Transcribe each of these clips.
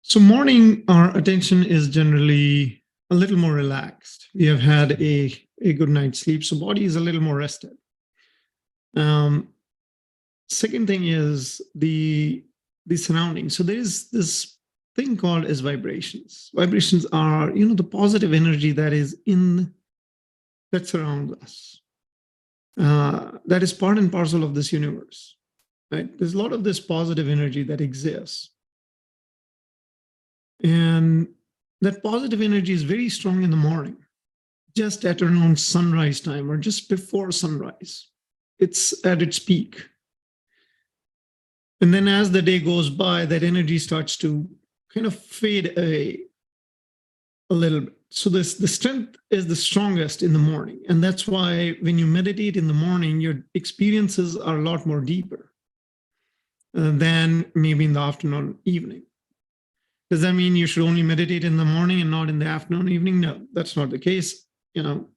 So morning, our attention is generally a little more relaxed. We have had a good night's sleep, so body is a little more rested. Um, Second thing is the surroundings. So there is this thing called as vibrations. Vibrations are, the positive energy that surrounds us. That is part and parcel of this universe, right? There's a lot of this positive energy that exists. And that positive energy is very strong in the morning, just at around sunrise time or just before sunrise. It's at its peak. And then as the day goes by, that energy starts to kind of fade away a little bit. So the strength is the strongest in the morning. And that's why when you meditate in the morning, your experiences are a lot more deeper than maybe in the afternoon or evening. Does that mean you should only meditate in the morning and not in the afternoon, evening? No, that's not the case.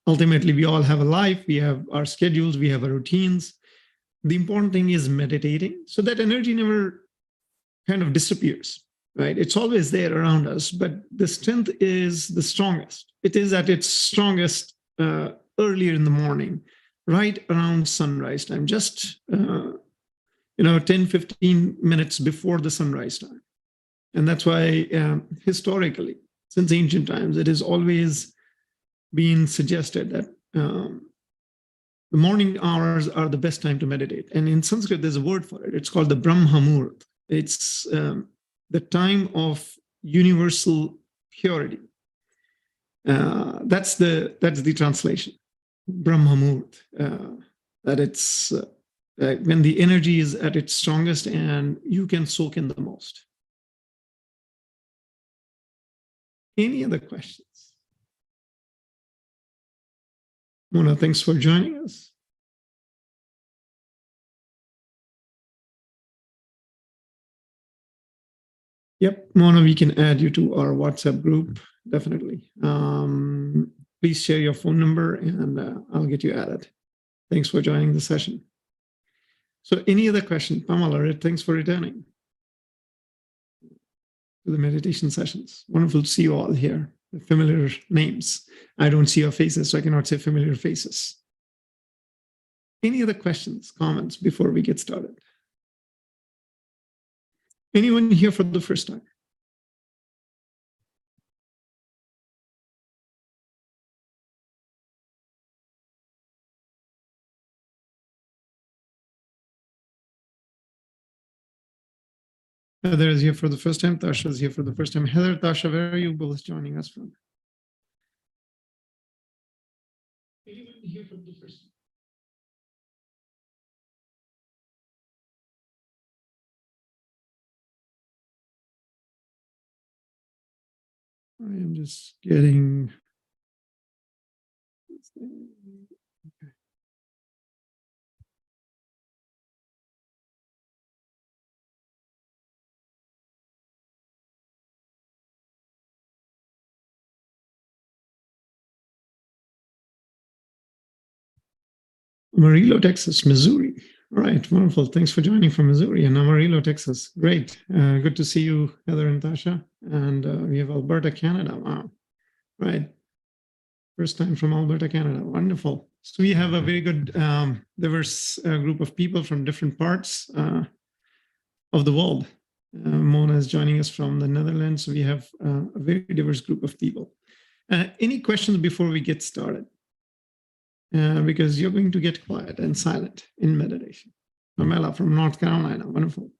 Ultimately, we all have a life. We have our schedules. We have our routines. The important thing is meditating so that energy never kind of disappears, right? It's always there around us, but the strength is the strongest. It is at its strongest earlier in the morning, right around sunrise time, just 10, 15 minutes before the sunrise time. And that's why historically, since ancient times, it has always been suggested that the morning hours are the best time to meditate. And in Sanskrit, there's a word for it. It's called the Brahma Muhurt. It's the time of universal purity. That's the translation, Brahma Muhurt. That it's when the energy is at its strongest and you can soak in the most. Any other questions? Mona, thanks for joining us. Yep, Mona, we can add you to our WhatsApp group, definitely. Please share your phone number and I'll get you added. Thanks for joining the session. So any other question? Pamela, thanks for returning to the meditation sessions. Wonderful to see you all here. Familiar names. I don't see your faces, so I cannot say familiar faces. Any other questions, comments before we get started? Anyone here for the first time? Heather is here for the first time. Tasha is here for the first time. Heather, Tasha, where are you both joining us from? Anyone here for the first time? I am just getting. Okay. Amarillo, Texas, Missouri. All right, wonderful. Thanks for joining from Missouri and Amarillo, Texas. Great. Good to see you, Heather and Tasha. And we have Alberta, Canada. Wow. Right. First time from Alberta, Canada. Wonderful. So we have a very good, diverse group of people from different parts of the world. Mona is joining us from the Netherlands. So we have a very diverse group of people. Any questions before we get started? Because you're going to get quiet and silent in meditation. Pamela from North Carolina, wonderful.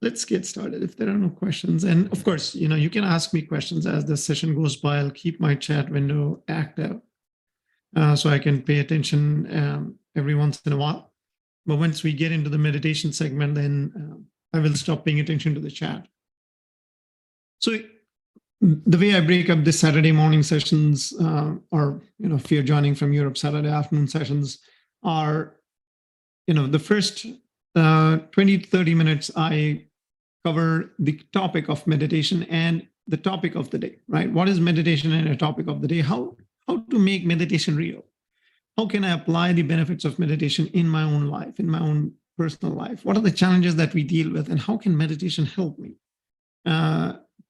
Let's get started if there are no questions. And of course, you can ask me questions as the session goes by. I'll keep my chat window active so I can pay attention every once in a while. But once we get into the meditation segment, then I will stop paying attention to the chat. So the way I break up this Saturday morning sessions, or if you're joining from Europe, Saturday afternoon sessions are, the first 20 to 30 minutes, I cover the topic of meditation and the topic of the day, right? What is meditation and a topic of the day? How to make meditation real? How can I apply the benefits of meditation in my own life, in my own personal life? What are the challenges that we deal with? And how can meditation help me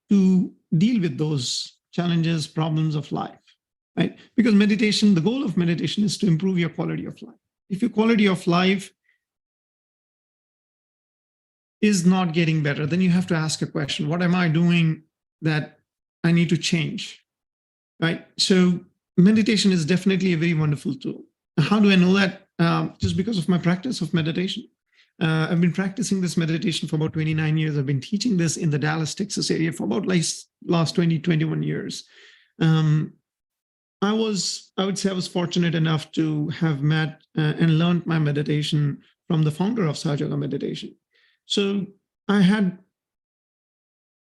to deal with those challenges, problems of life, right? Because meditation, the goal of meditation is to improve your quality of life. If your quality of life is not getting better, then you have to ask a question: what am I doing that I need to change, right? So meditation is definitely a very wonderful tool. How do I know that? Just because of my practice of meditation. I've been practicing this meditation for about 29 years. I've been teaching this in the Dallas, Texas area for about last 20, 21 years. I would say I was fortunate enough to have met and learned my meditation from the founder of Sahaja meditation. So I had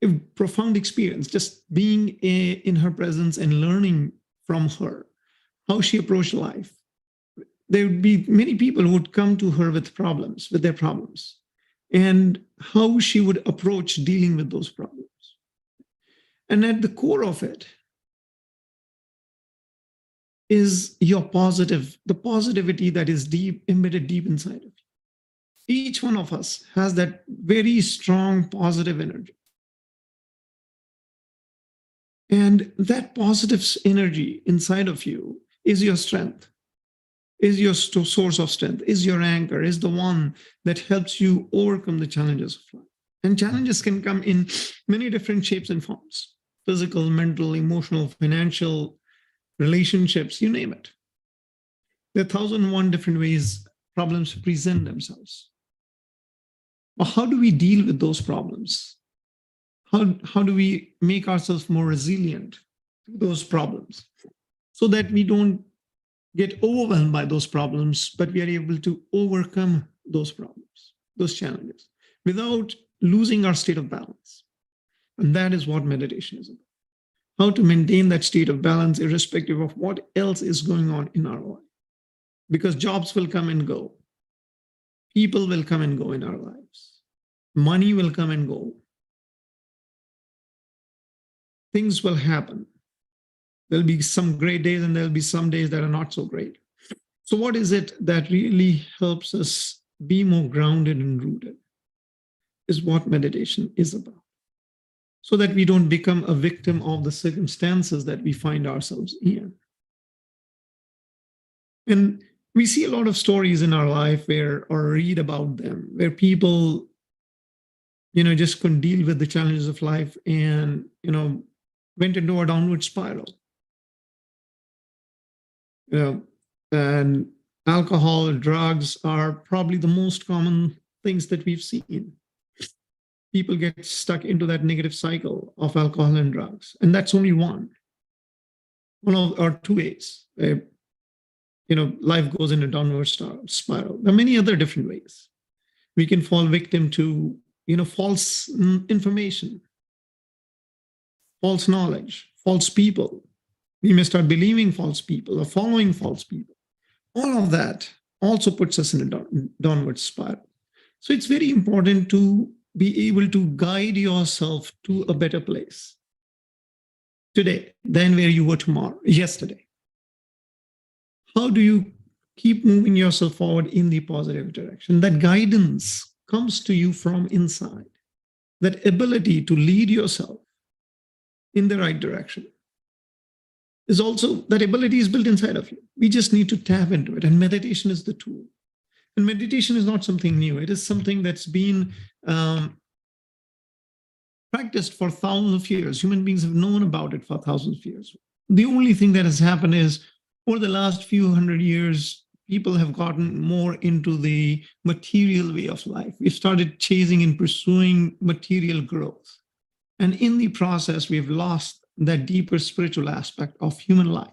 a profound experience just being in her presence and learning from her how she approached life. There would be many people who would come to her with their problems, and how she would approach dealing with those problems. And at the core of it is the positivity that is embedded deep inside of you. Each one of us has that very strong positive energy. And that positive energy inside of you is your strength, is your source of strength, is your anchor, is the one that helps you overcome the challenges of life. And challenges can come in many different shapes and forms: physical, mental, emotional, financial, relationships, you name it. There are 1,001 different ways problems present themselves. But how do we deal with those problems? How do we make ourselves more resilient to those problems so that we don't get overwhelmed by those problems, but we are able to overcome those problems, those challenges, without losing our state of balance? And that is what meditation is about. How to maintain that state of balance irrespective of what else is going on in our life. Because jobs will come and go. People will come and go in our lives. Money will come and go. Things will happen. There'll be some great days and there'll be some days that are not so great. So what is it that really helps us be more grounded and rooted? Is what meditation is about. So that we don't become a victim of the circumstances that we find ourselves in. And we see a lot of stories in our life or read about them, where people, just couldn't deal with the challenges of life and, went into a downward spiral. And alcohol and drugs are probably the most common things that we've seen. People get stuck into that negative cycle of alcohol and drugs. And that's only one or two ways. Life goes in a downward spiral. There are many other different ways. We can fall victim to, false information, false knowledge, false people. We may start believing false people or following false people. All of that also puts us in a downward spiral. So it's very important to be able to guide yourself to a better place today than where you were yesterday. How do you keep moving yourself forward in the positive direction? That guidance comes to you from inside. That ability to lead yourself in the right direction is also, that ability is built inside of you. We just need to tap into it. And meditation is the tool. And meditation is not something new. It is something that's been practiced for thousands of years. Human beings have known about it for thousands of years. The only thing that has happened is over the last few hundred years, people have gotten more into the material way of life. We've started chasing and pursuing material growth. And in the process, we've lost that deeper spiritual aspect of human life.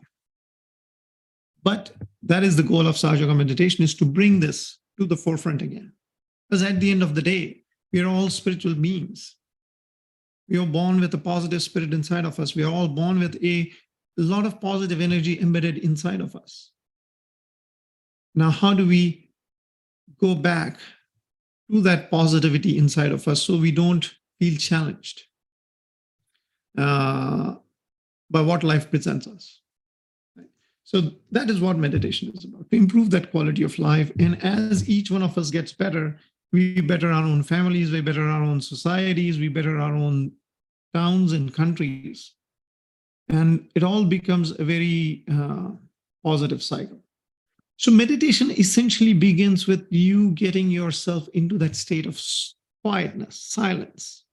But that is the goal of Sahaja meditation, is to bring this to the forefront again. Because at the end of the day, we are all spiritual beings. We are born with a positive spirit inside of us. We are all born with a lot of positive energy embedded inside of us. Now, how do we go back to that positivity inside of us so we don't feel challenged by what life presents us? So that is what meditation is about, to improve that quality of life. And as each one of us gets better, we better our own families, we better our own societies, we better our own towns and countries. And it all becomes a very positive cycle. So meditation essentially begins with you getting yourself into that state of quietness, silence.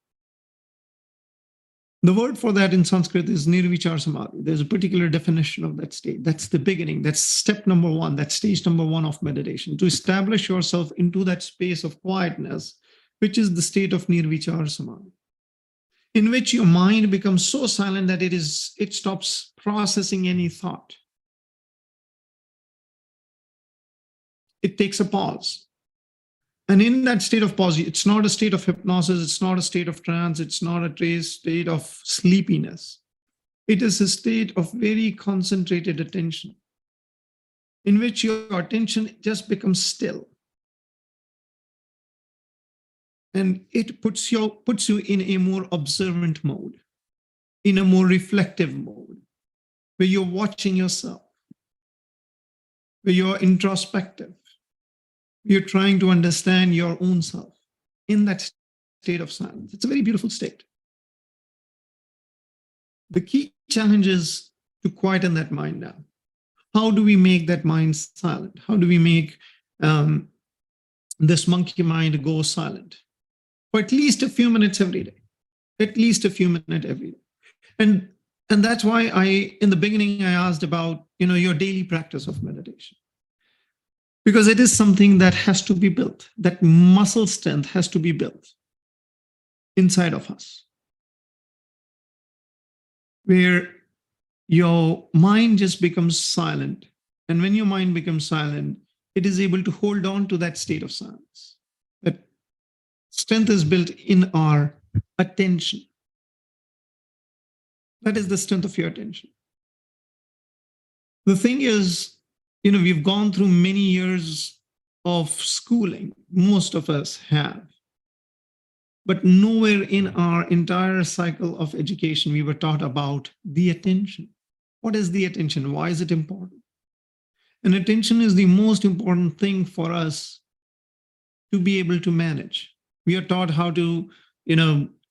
The word for that in Sanskrit is nirvichar samadhi. There's a particular definition of that state. That's the beginning. That's step number one. That's stage number one of meditation, to establish yourself into that space of quietness, which is the state of nirvichar samadhi, in which your mind becomes so silent that it stops processing any thought. It takes a pause. And in that state of pause, it's not a state of hypnosis, it's not a state of trance, it's not a state of sleepiness. It is a state of very concentrated attention, in which your attention just becomes still. And it puts you in a more observant mode, in a more reflective mode, where you're watching yourself, where you're introspective. You're trying to understand your own self in that state of silence. It's a very beautiful state. The key challenge is to quieten that mind down. How do we make that mind silent? How do we make this monkey mind go silent? For at least a few minutes every day. At least a few minutes every day. And that's why in the beginning, I asked about, your daily practice of meditation. Because it is something that has to be built. That muscle strength has to be built inside of us, where your mind just becomes silent. And when your mind becomes silent, it is able to hold on to that state of silence. That strength is built in our attention. That is the strength of your attention. The thing is, we've gone through many years of schooling. Most of us have. But nowhere in our entire cycle of education, we were taught about the attention. What is the attention? Why is it important? And attention is the most important thing for us to be able to manage. We are taught how to,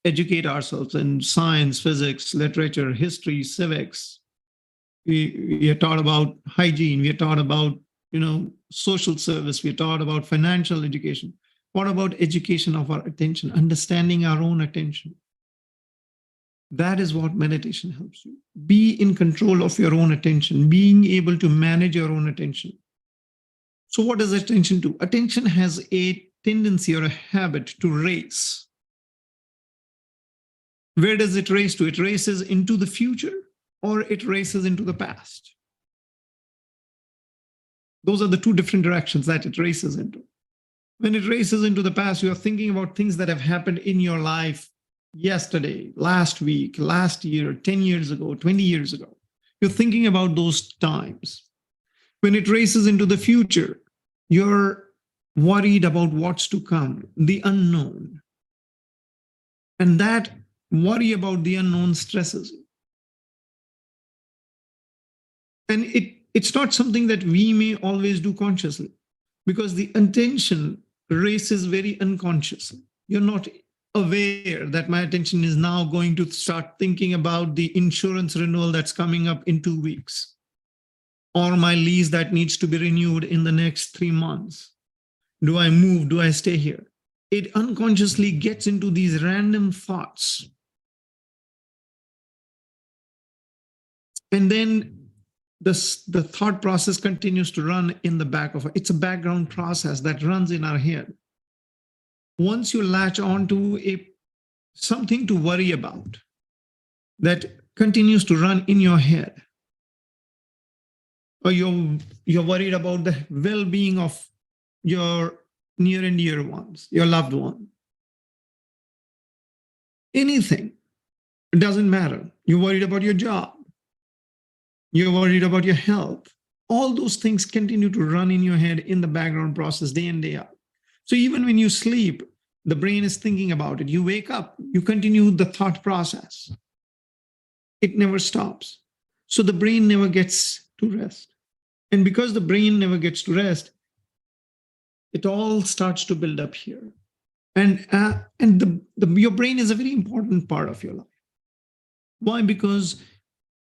educate ourselves in science, physics, literature, history, civics. We are taught about hygiene. We are taught about, social service. We are taught about financial education. What about education of our attention, understanding our own attention? That is what meditation helps you. Be in control of your own attention, being able to manage your own attention. So what does attention do? Attention has a tendency or a habit to race. Where does it race to? It races into the future, or it races into the past. Those are the two different directions that it races into. When it races into the past, you are thinking about things that have happened in your life yesterday, last week, last year, 10 years ago, 20 years ago. You're thinking about those times. When it races into the future, you're worried about what's to come, the unknown. And that worry about the unknown stresses you. And it's not something that we may always do consciously, because the attention races very unconsciously. You're not aware that my attention is now going to start thinking about the insurance renewal that's coming up in 2 weeks, or my lease that needs to be renewed in the next 3 months. Do I move? Do I stay here? It unconsciously gets into these random thoughts. And then the thought process continues to run in the back of it. It's a background process that runs in our head. Once you latch on to something to worry about that continues to run in your head, or you're worried about the well-being of your near and dear ones, your loved one, anything, it doesn't matter. You're worried about your job. You're worried about your health. All those things continue to run in your head in the background process day in, day out. So even when you sleep, the brain is thinking about it. You wake up, you continue the thought process. It never stops. So the brain never gets to rest. And because the brain never gets to rest, it all starts to build up here. Your brain is a very important part of your life. Why? Because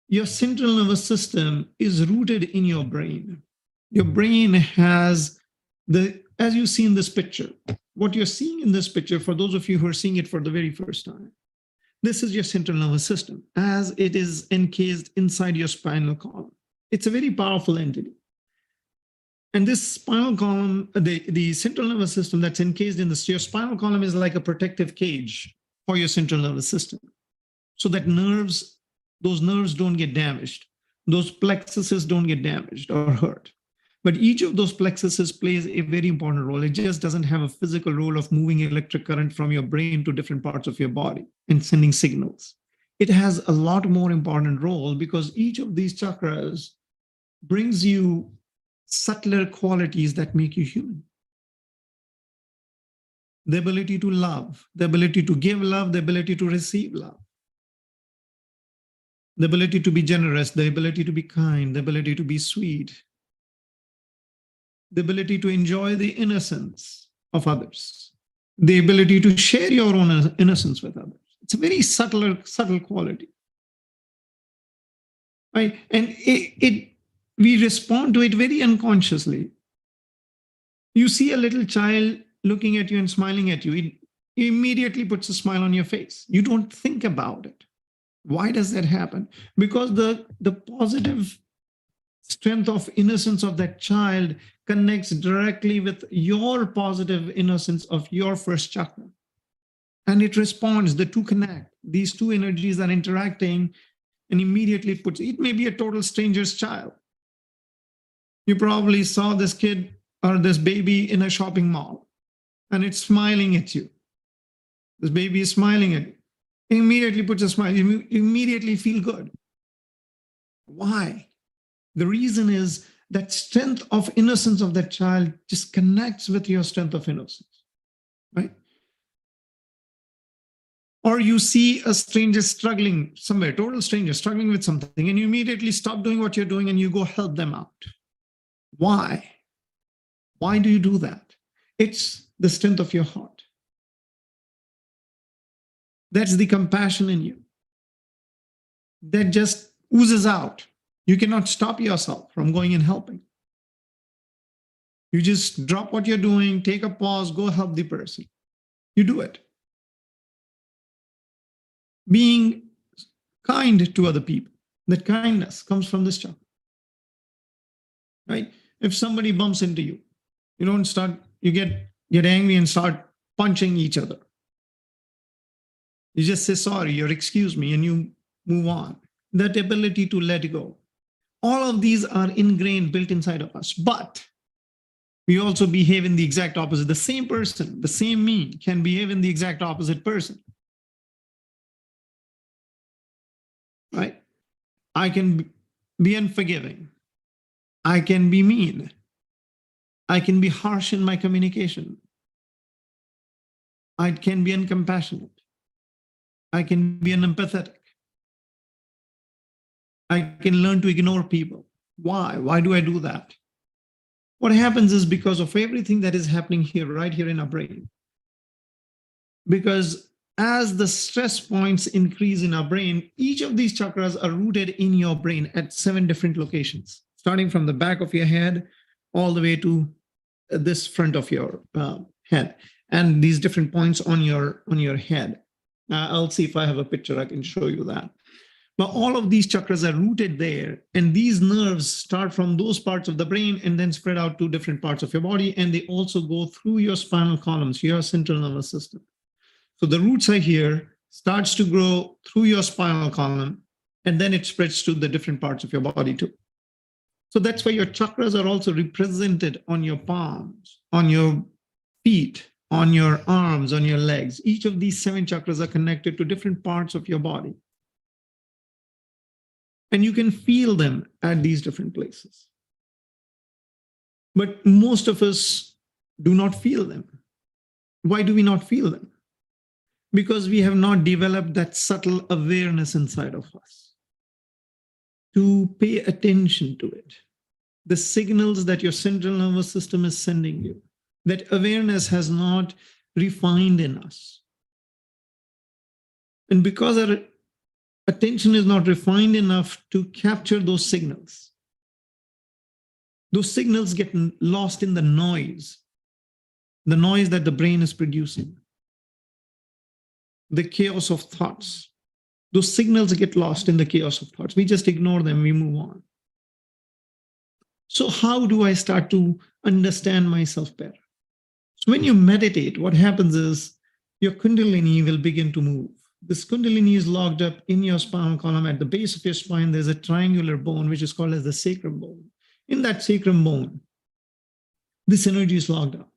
your central nervous system is rooted in your brain. Your brain has as you see in this picture, what you're seeing in this picture, for those of you who are seeing it for the very first time, this is your central nervous system as it is encased inside your spinal column. It's a very powerful entity. And this spinal column, the central nervous system that's encased in this, your spinal column is like a protective cage for your central nervous system. So that those nerves don't get damaged. Those plexuses don't get damaged or hurt. But each of those plexuses plays a very important role. It just doesn't have a physical role of moving electric current from your brain to different parts of your body and sending signals. It has a lot more important role because each of these chakras brings you subtler qualities that make you human. The ability to love, the ability to give love, the ability to receive love, the ability to be generous, the ability to be kind, the ability to be sweet, the ability to enjoy the innocence of others, the ability to share your own innocence with others. It's a very subtle quality. Right? And we respond to it very unconsciously. You see a little child looking at you and smiling at you, it immediately puts a smile on your face. You don't think about it. Why does that happen? Because the positive strength of innocence of that child connects directly with your positive innocence of your first chakra. And it responds, the two connect. These two energies are interacting and immediately it may be a total stranger's child. You probably saw this kid or this baby in a shopping mall and it's smiling at you. This baby is smiling at you. It immediately puts a smile. You immediately feel good. Why? The reason is that strength of innocence of that child just connects with your strength of innocence, right? Or you see a stranger struggling somewhere, total stranger struggling with something, and you immediately stop doing what you're doing and you go help them out. Why? Why do you do that? It's the strength of your heart. That's the compassion in you that just oozes out. You cannot stop yourself from going and helping. You just drop what you're doing, take a pause, go help the person. You do it. Being kind to other people. That kindness comes from this chakra. Right? If somebody bumps into you, you don't start, you get angry and start punching each other. You just say sorry or excuse me and you move on. That ability to let go. All of these are ingrained, built inside of us. But we also behave in the exact opposite. The same person, the same me can behave in the exact opposite person. Right? I can be unforgiving. I can be mean. I can be harsh in my communication. I can be uncompassionate. I can be unempathetic. I can learn to ignore people. Why? Why do I do that? What happens is because of everything that is happening here, right here in our brain. Because as the stress points increase in our brain, each of these chakras are rooted in your brain at 7 different locations, starting from the back of your head all the way to this front of your head, and these different points on your head. I'll see if I have a picture I can show you that. But all of these chakras are rooted there, and these nerves start from those parts of the brain and then spread out to different parts of your body, and they also go through your spinal columns, your central nervous system. So the roots are here, starts to grow through your spinal column, and then it spreads to the different parts of your body too. So that's why your chakras are also represented on your palms, on your feet, on your arms, on your legs. Each of these 7 chakras are connected to different parts of your body. And you can feel them at these different places. But most of us do not feel them. Why do we not feel them? Because we have not developed that subtle awareness inside of us to pay attention to it. the signals that your central nervous system is sending you. That awareness has not refined in us. And because our attention is not refined enough to capture those signals get lost in the noise that the brain is producing, the chaos of thoughts. Those signals get lost in the chaos of thoughts. We just ignore them, we move on. So how do I start to understand myself better? So when you meditate, what happens is your Kundalini will begin to move. This Kundalini is locked up in your spinal column. At the base of your spine, there's a triangular bone, which is called as the sacrum bone. In that sacrum bone, this energy is locked up.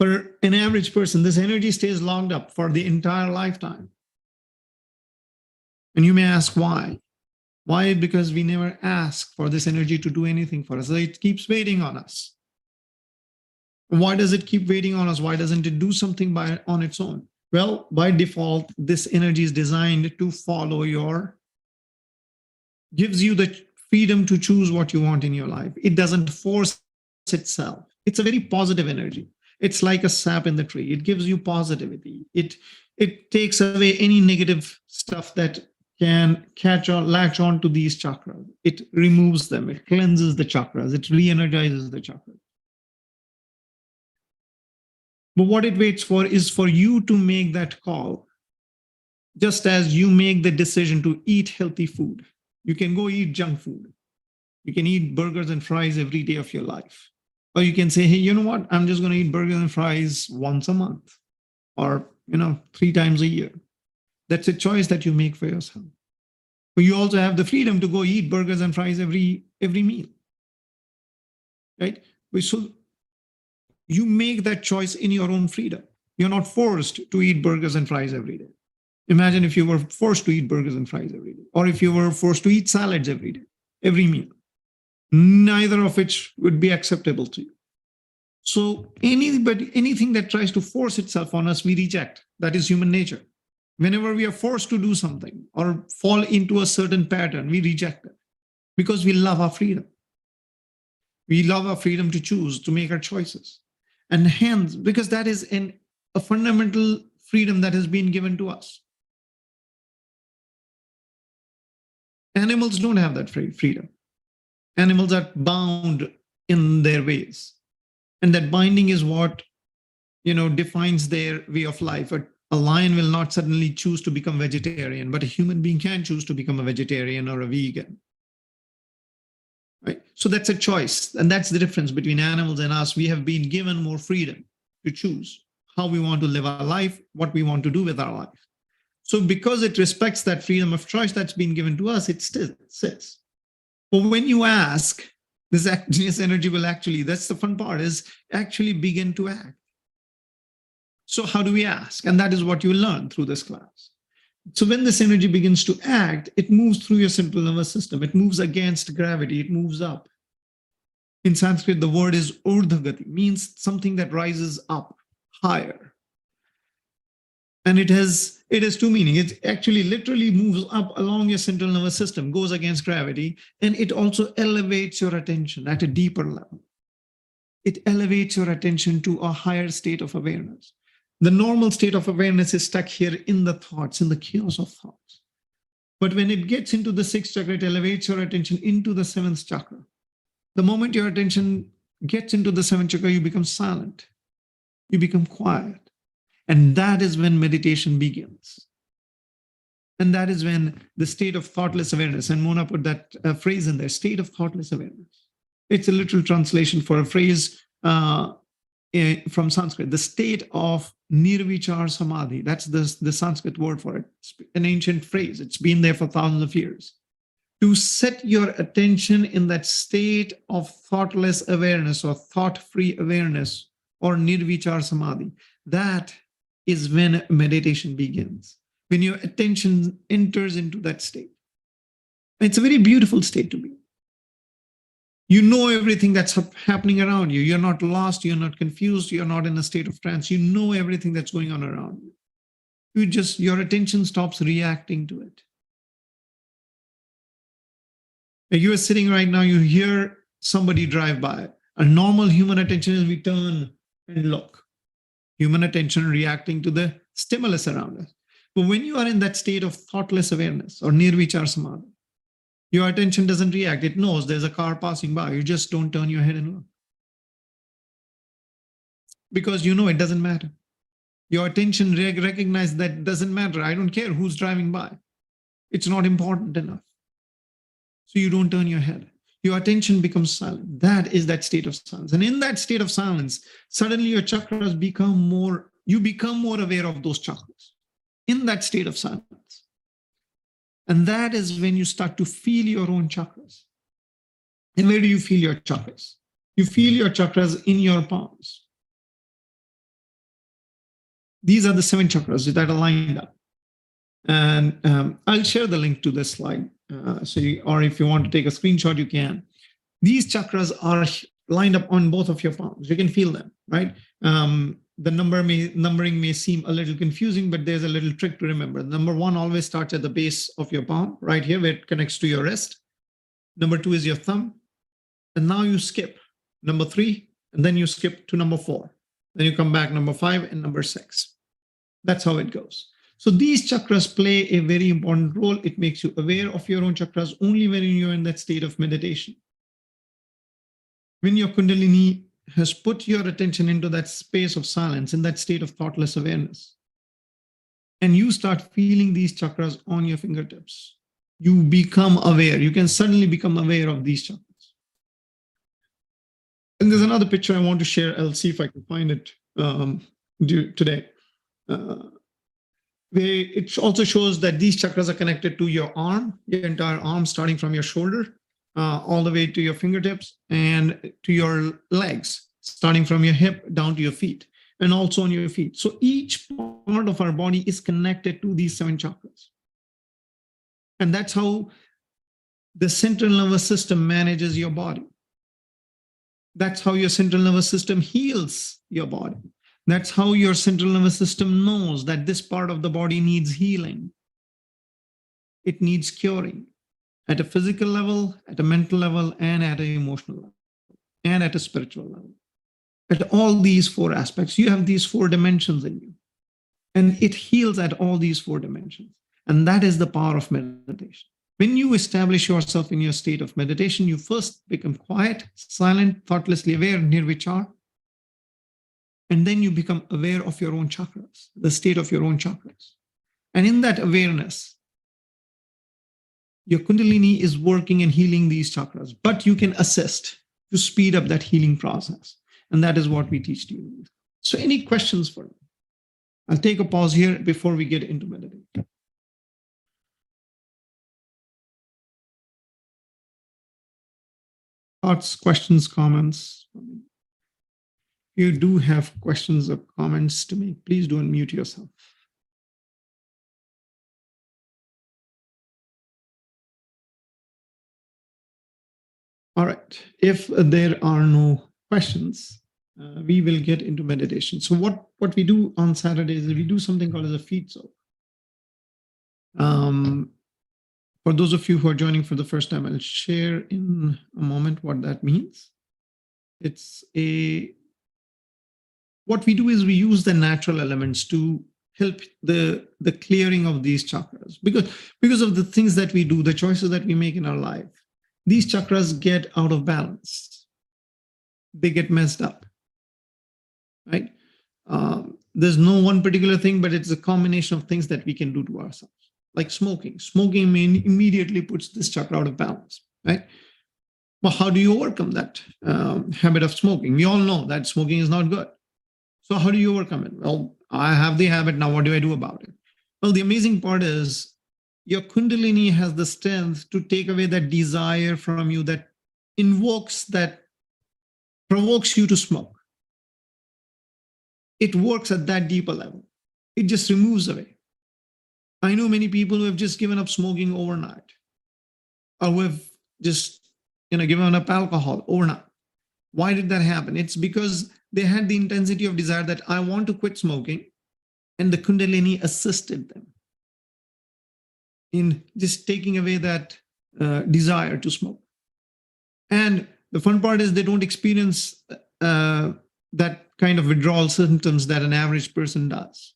For an average person, this energy stays locked up for the entire lifetime. And you may ask why? Why? Because we never ask for this energy to do anything for us. So it keeps waiting on us. Why does it keep waiting on us? Why doesn't it do something on its own? Well, by default, this energy is designed to follow gives you the freedom to choose what you want in your life. It doesn't force itself. It's a very positive energy. It's like a sap in the tree. It gives you positivity. It takes away any negative stuff that can latch on to these chakras. It removes them. It cleanses the chakras. It re-energizes the chakras. But what it waits for is for you to make that call. Just as you make the decision to eat healthy food, you can go eat junk food. You can eat burgers and fries every day of your life. Or you can say, hey, you know what? I'm just going to eat burgers and fries once a month or, 3 times a year. That's a choice that you make for yourself. But you also have the freedom to go eat burgers and fries every meal, right? So you make that choice in your own freedom. You're not forced to eat burgers and fries every day. Imagine if you were forced to eat burgers and fries every day, or if you were forced to eat salads every day, every meal. Neither of which would be acceptable to you. So anything that tries to force itself on us, we reject. That is human nature. Whenever we are forced to do something or fall into a certain pattern, we reject it because we love our freedom. We love our freedom to choose, to make our choices. And hence, because that is a fundamental freedom that has been given to us. Animals don't have that freedom. Animals are bound in their ways. And that binding is what, defines their way of life. A lion will not suddenly choose to become vegetarian, but a human being can choose to become a vegetarian or a vegan. Right? So that's a choice. And that's the difference between animals and us. We have been given more freedom to choose how we want to live our life, what we want to do with our life. So because it respects that freedom of choice that's been given to us, it still says. But when you ask, this energy will actually, that's the fun part, is actually begin to act. So how do we ask? And that is what you learn through this class. So when this energy begins to act, it moves through your central nervous system. It moves against gravity. It moves up. In Sanskrit, the word is urdhagati, means something that rises up higher. And it has 2 meanings. It actually literally moves up along your central nervous system, goes against gravity, and it also elevates your attention at a deeper level. It elevates your attention to a higher state of awareness. The normal state of awareness is stuck here in the thoughts, in the chaos of thoughts. But when it gets into the 6th chakra, it elevates your attention into the 7th chakra. The moment your attention gets into the 7th chakra, you become silent. You become quiet. And that is when meditation begins. And that is when the state of thoughtless awareness, and Mona put that phrase in there, state of thoughtless awareness. It's a literal translation for a phrase from Sanskrit, the state of nirvichar samadhi. That's the Sanskrit word for it. It's an ancient phrase. It's been there for thousands of years. To set your attention in that state of thoughtless awareness or thought-free awareness or nirvichar samadhi, that is when meditation begins, when your attention enters into that state. It's a very beautiful state to be. You know everything that's happening around you. You're not lost. You're not confused. You're not in a state of trance. You know everything that's going on around you. Your attention stops reacting to it. You are sitting right now, you hear somebody drive by. A normal human attention is we turn and look. Human attention reacting to the stimulus around us. But when you are in that state of thoughtless awareness or nirvichar samadhi, your attention doesn't react. It knows there's a car passing by. You just don't turn your head and look. Because you know it doesn't matter. Your attention recognizes that it doesn't matter. I don't care who's driving by. It's not important enough. So you don't turn your head. Your attention becomes silent. That is that state of silence. And in that state of silence, suddenly your chakras become more, you become more aware of those chakras in that state of silence. And that is when you start to feel your own chakras. And where do you feel your chakras? You feel your chakras in your palms. These are the 7 chakras that are lined up. And I'll share the link to this slide. Or if you want to take a screenshot, you can. These chakras are lined up on both of your palms. You can feel them, right? The numbering may seem a little confusing, but there's a little trick to remember. Number 1 always starts at the base of your palm, right here, where it connects to your wrist. Number 2 is your thumb. And now you skip number 3, and then you skip to number 4. Then you come back number 5 and number 6. That's how it goes. So these chakras play a very important role. It makes you aware of your own chakras only when you're in that state of meditation. When your Kundalini has put your attention into that space of silence, in that state of thoughtless awareness, and you start feeling these chakras on your fingertips, you become aware. You can suddenly become aware of these chakras. And there's another picture I want to share. I'll see if I can find it today. It also shows that these chakras are connected to your arm, your entire arm, starting from your shoulder, all the way to your fingertips, and to your legs, starting from your hip down to your feet, and also on your feet. So each part of our body is connected to these 7 chakras. And that's how the central nervous system manages your body. That's how your central nervous system heals your body. That's how your central nervous system knows that this part of the body needs healing. It needs curing at a physical level, at a mental level, and at an emotional level, and at a spiritual level. At all these 4 aspects, you have these 4 dimensions in you. And it heals at all these 4 dimensions. And that is the power of meditation. When you establish yourself in your state of meditation, you first become quiet, silent, thoughtlessly aware, nirvichar. And then you become aware of your own chakras, the state of your own chakras. And in that awareness, your Kundalini is working and healing these chakras, but you can assist to speed up that healing process. And that is what we teach to you. So any questions for me? I'll take a pause here before we get into meditation. Thoughts, questions, comments? If you do have questions or comments to make, please do unmute yourself. All right. If there are no questions, we will get into meditation. So what we do on Saturdays is we do something called as a feet soak. For those of you who are joining for the first time, I'll share in a moment what that means. What we do is we use the natural elements to help the clearing of these chakras. Because of the things that we do, the choices that we make in our life, these chakras get out of balance. They get messed up, right? There's no one particular thing, but it's a combination of things that we can do to ourselves. Like smoking. Smoking immediately puts this chakra out of balance, right? Well, how do you overcome that habit of smoking? We all know that smoking is not good. So how do you overcome it? Well, I have the habit. Now, what do I do about it? Well, the amazing part is your Kundalini has the strength to take away that desire from you that provokes you to smoke. It works at that deeper level. It just removes away. I know many people who have just given up smoking overnight, or who have just given up alcohol overnight. Why did that happen? It's because they had the intensity of desire that I want to quit smoking, and the Kundalini assisted them in just taking away that desire to smoke. And The fun part is they don't experience that kind of withdrawal symptoms that an average person does.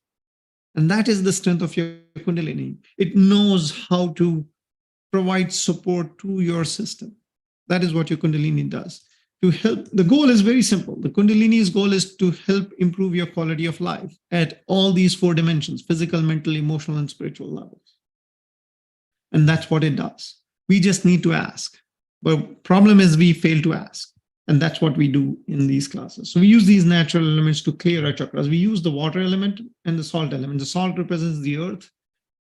And that is the strength of your Kundalini. It knows how to provide support to your system. That is what your Kundalini does. To help, the goal is very simple. The Kundalini's goal is to help improve your quality of life at all these 4 dimensions: physical, mental, emotional, and spiritual levels. And that's what it does. We just need to ask. But problem is we fail to ask. And that's what we do in these classes. So we use these natural elements to clear our chakras. We use the water element and the salt element. The salt represents the earth.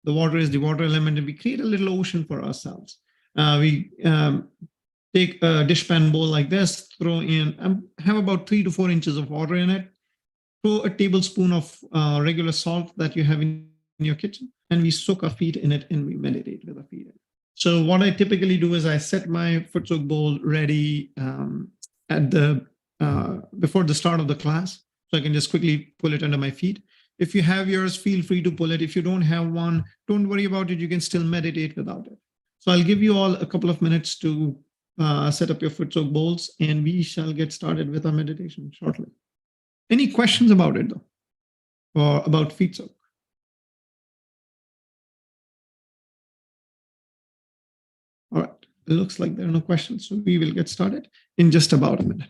The water is the water element, and we create a little ocean for ourselves. We take a dishpan bowl like this, throw in, have about 3 to 4 inches of water in it, throw a tablespoon of regular salt that you have in your kitchen, and we soak our feet in it and we meditate with our feet in it. So what I typically do is I set my foot soak bowl ready at the before the start of the class, so I can just quickly pull it under my feet. If you have yours, feel free to pull it. If you don't have one, don't worry about it. You can still meditate without it. So I'll give you all a couple of minutes to set up your foot soak bowls, and we shall get started with our meditation shortly. Any questions about it, though, or about feet soak? All right, it looks like there are no questions, so we will get started in just about a minute.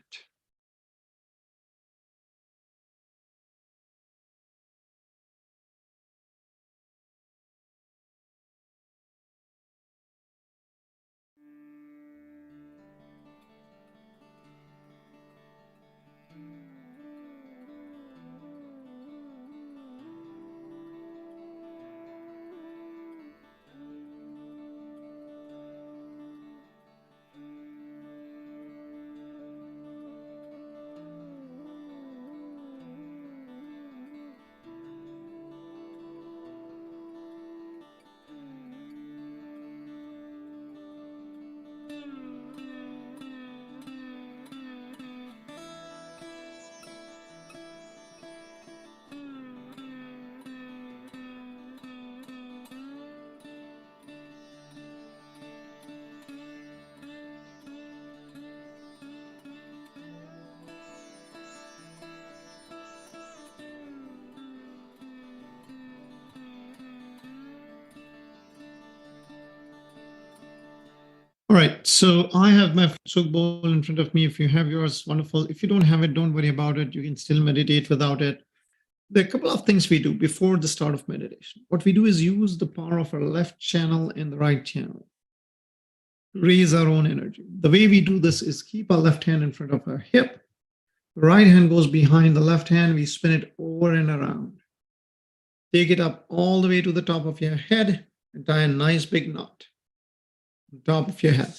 All right, so I have my soak bowl in front of me. If you have yours, wonderful. If you don't have it, don't worry about it. You can still meditate without it. There are a couple of things we do before the start of meditation. What we do is use the power of our left channel and the right channel to raise our own energy. The way we do this is keep our left hand in front of our hip. The right hand goes behind the left hand. We spin it over and around. Take it up all the way to the top of your head and tie a nice big knot on top of your head.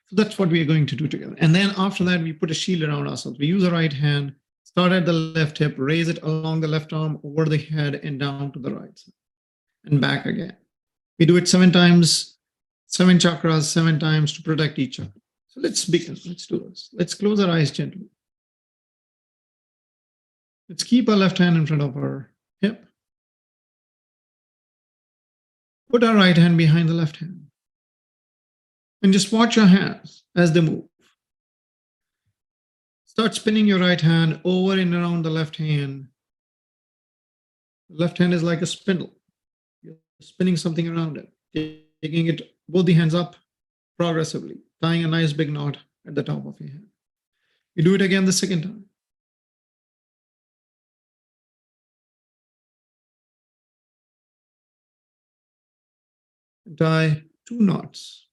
So that's what we are going to do together. And then after that, we put a shield around ourselves. We use our right hand, start at the left hip, raise it along the left arm, over the head, and down to the right side, and back again. We do it 7 times, 7 chakras, 7 times to protect each other. So let's begin. Let's do this. Let's close our eyes gently. Let's keep our left hand in front of our hip. Put our right hand behind the left hand. And just watch your hands as they move. Start spinning your right hand over and around the left hand. The left hand is like a spindle. You're spinning something around it, taking it, both the hands up progressively, tying a nice big knot at the top of your head. You do it again the second time. Tie 2 knots.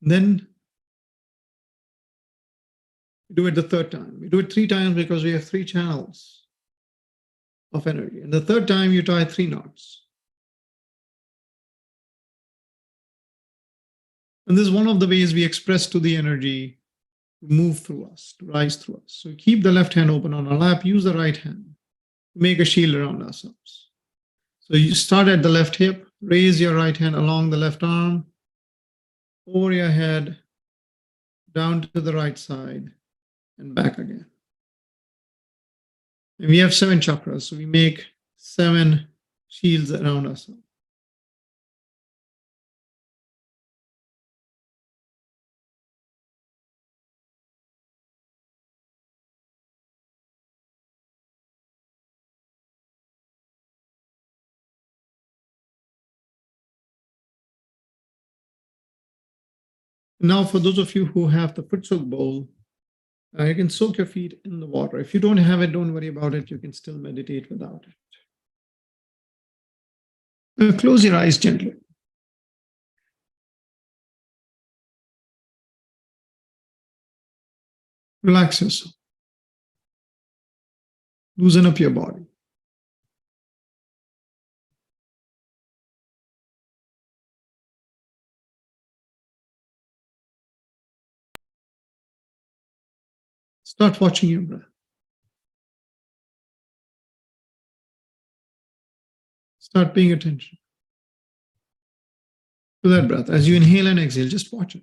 Then we do it the third time. We do it 3 times because we have 3 channels of energy. And the third time you tie 3 knots. And this is one of the ways we express to the energy to move through us, to rise through us. So keep the left hand open on our lap, use the right hand to make a shield around ourselves. So you start at the left hip, raise your right hand along the left arm, over your head, down to the right side, and back again. And we have 7 chakras, so we make 7 shields around ourselves. Now, for those of you who have the foot soak bowl, you can soak your feet in the water. If you don't have it, don't worry about it. You can still meditate without it. Close your eyes gently. Relax yourself. Loosen up your body. Start watching your breath. Start paying attention to that breath. As you inhale and exhale, just watch it.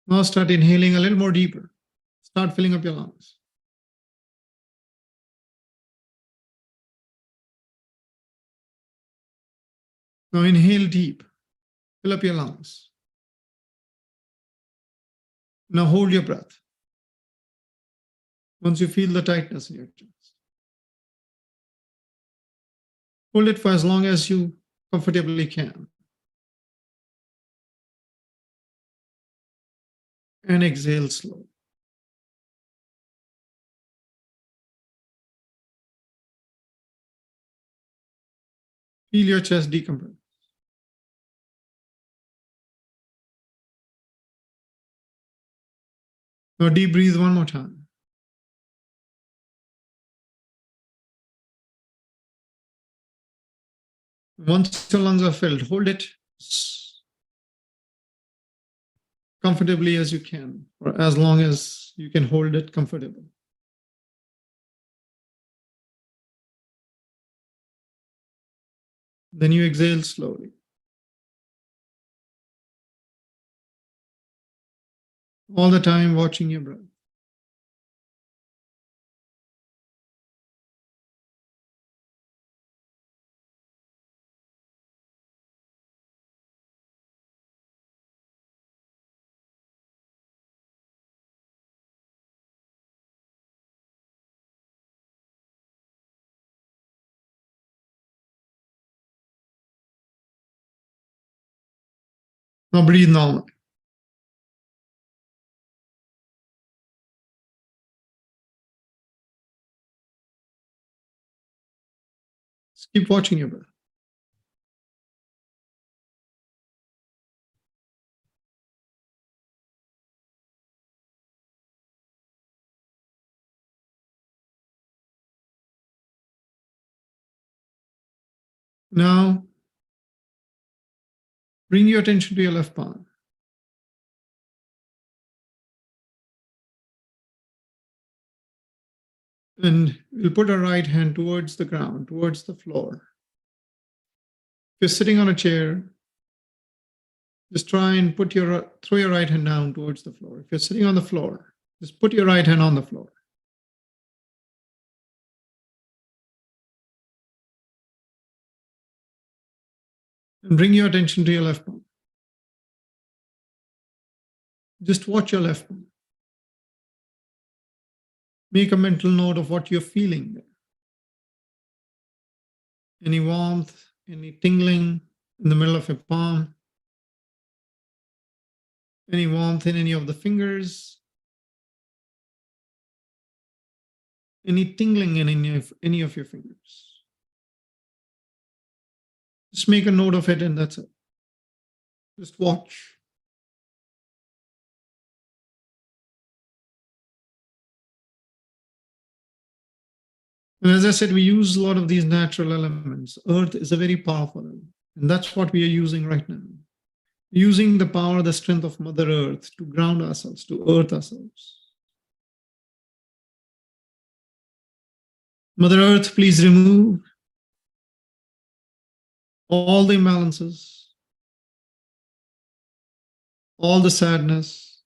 Now start inhaling a little more deeper. Start filling up your lungs. Now inhale deep. Fill up your lungs. Now hold your breath. Once you feel the tightness in your chest, hold it for as long as you comfortably can. And exhale slowly. Feel your chest decompress. Now deep breathe one more time. Once your lungs are filled, hold it comfortably as you can, or as long as you can hold it comfortably. Then you exhale slowly. All the time watching your breath. Now breathe normally. Just keep watching your breath. Now, bring your attention to your left palm. And we'll put our right hand towards the ground, towards the floor. If you're sitting on a chair, just try and throw your right hand down towards the floor. If you're sitting on the floor, just put your right hand on the floor. And bring your attention to your left palm. Just watch your left palm. Make a mental note of what you're feeling there. Any warmth, any tingling in the middle of your palm, any warmth in any of the fingers, any tingling in any of your fingers. Just make a note of it and that's it. Just watch. And as I said, we use a lot of these natural elements. Earth is a very powerful element, and that's what we are using right now. Using the power, the strength of Mother Earth to ground ourselves, to earth ourselves. Mother Earth, please remove all the imbalances, all the sadness,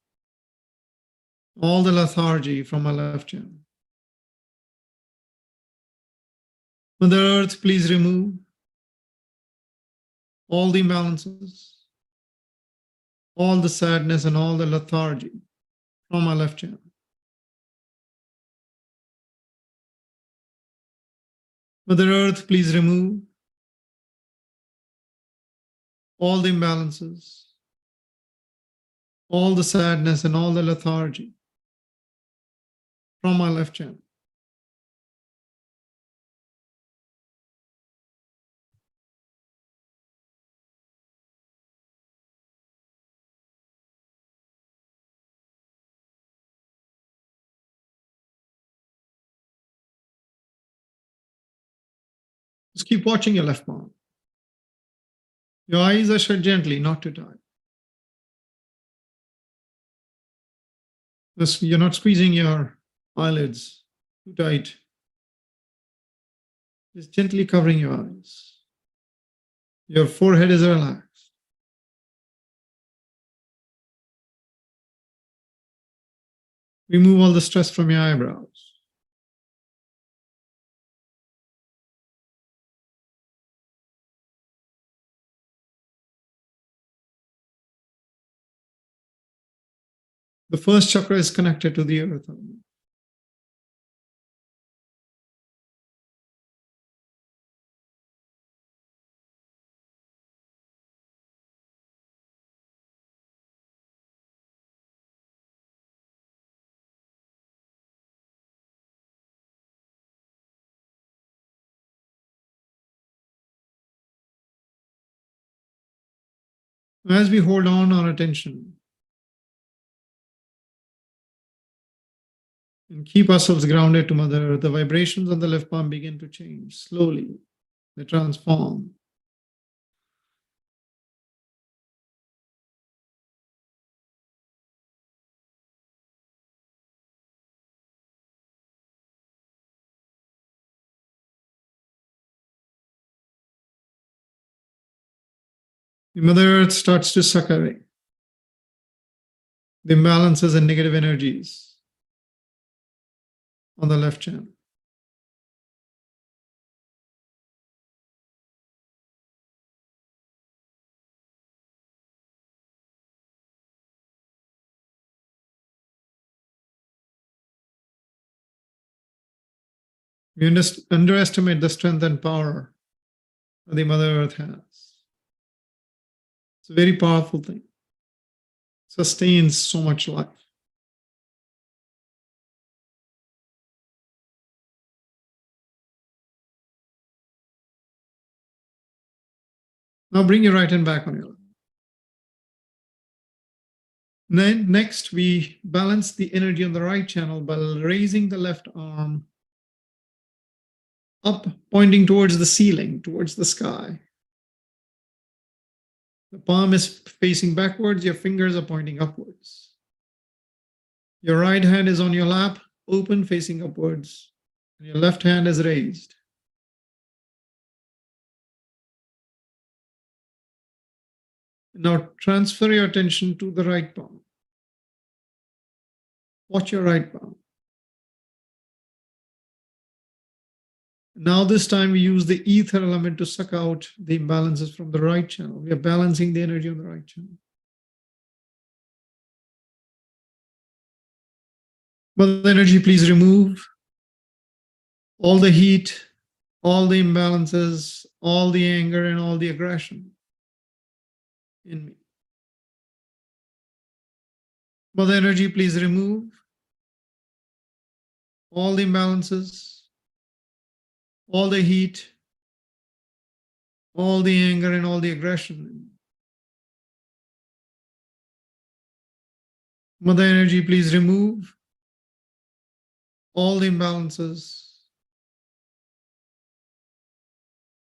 all the lethargy from my left hand. Mother Earth, please remove all the imbalances, all the sadness and all the lethargy from my left channel. Mother Earth, please remove all the imbalances, all the sadness, and all the lethargy from my left channel. Just keep watching your left palm. Your eyes are shut gently, not too tight. You're not squeezing your eyelids too tight. Just gently covering your eyes. Your forehead is relaxed. Remove all the stress from your eyebrows. The first chakra is connected to the earth. As we hold on our attention and keep ourselves grounded to Mother Earth, the vibrations on the left palm begin to change slowly. They transform. The Mother Earth starts to suck away the imbalances and negative energies on the left channel. We underestimate the strength and power that the Mother Earth has. It's a very powerful thing. Sustains so much life. Now bring your right hand back on your lap. Then next, we balance the energy on the right channel by raising the left arm up, pointing towards the ceiling, towards the sky. The palm is facing backwards, your fingers are pointing upwards. Your right hand is on your lap, open, facing upwards, and your left hand is raised. Now transfer your attention to the right palm. Watch your right palm. Now this time we use the ether element to suck out the imbalances from the right channel. We are balancing the energy on the right channel. Mother energy, please remove all the heat, all the imbalances, all the anger, and all the aggression in me. Mother energy, please remove all the imbalances, all the heat, all the anger, and all the aggression. Mother energy, please remove all the imbalances,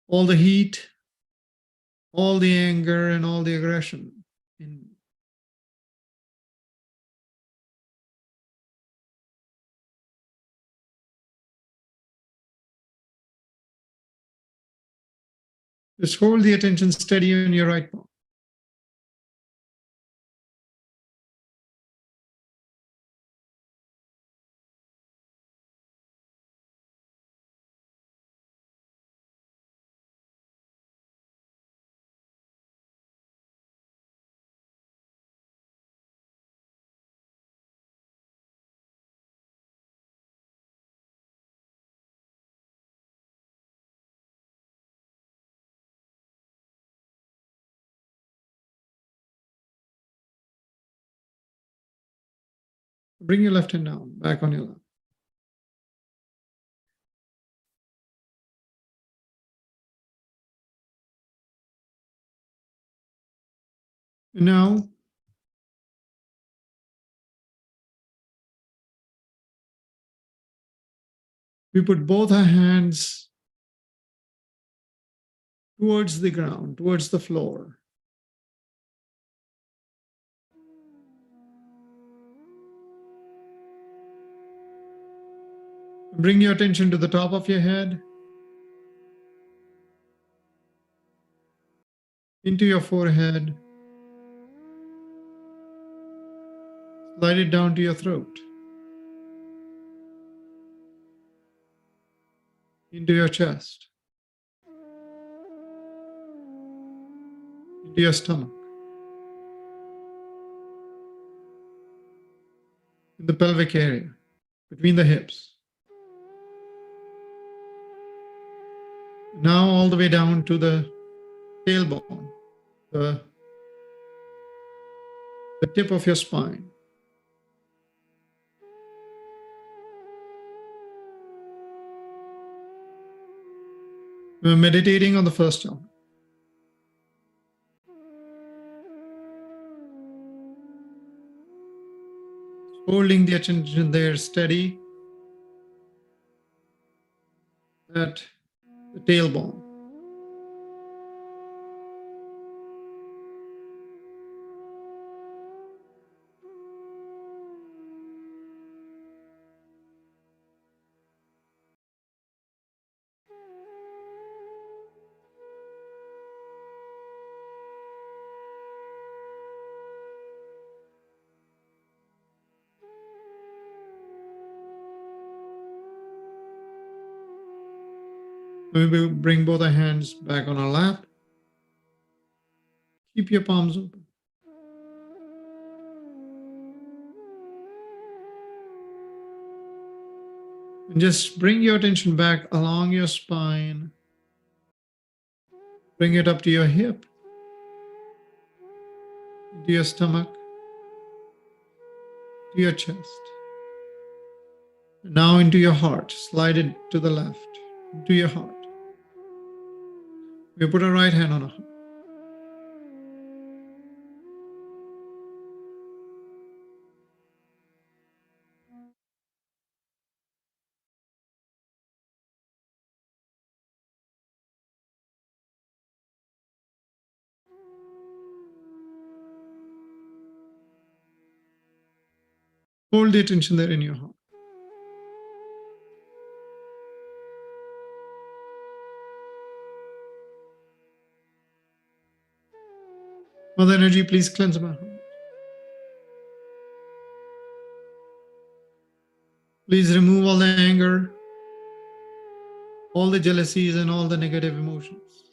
all the heat, all the anger, and all the aggression in me. Just hold the attention steady on your right palm. Bring your left hand down, back on your lap. And now, we put both our hands towards the ground, towards the floor. Bring your attention to the top of your head, into your forehead, slide it down to your throat, into your chest, into your stomach, in the pelvic area, between the hips. Now all the way down to the tailbone, the tip of your spine. We're meditating on the first chakra. Holding the attention there steady at the tailbone. We will bring both our hands back on our lap. Keep your palms open. And just bring your attention back along your spine. Bring it up to your hip, to your stomach, to your chest. And now into your heart. Slide it to the left, into your heart. We put our right hand on our heart. Hold the attention there in your heart. Mother Energy, please cleanse my heart. Please remove all the anger, all the jealousies, and all the negative emotions.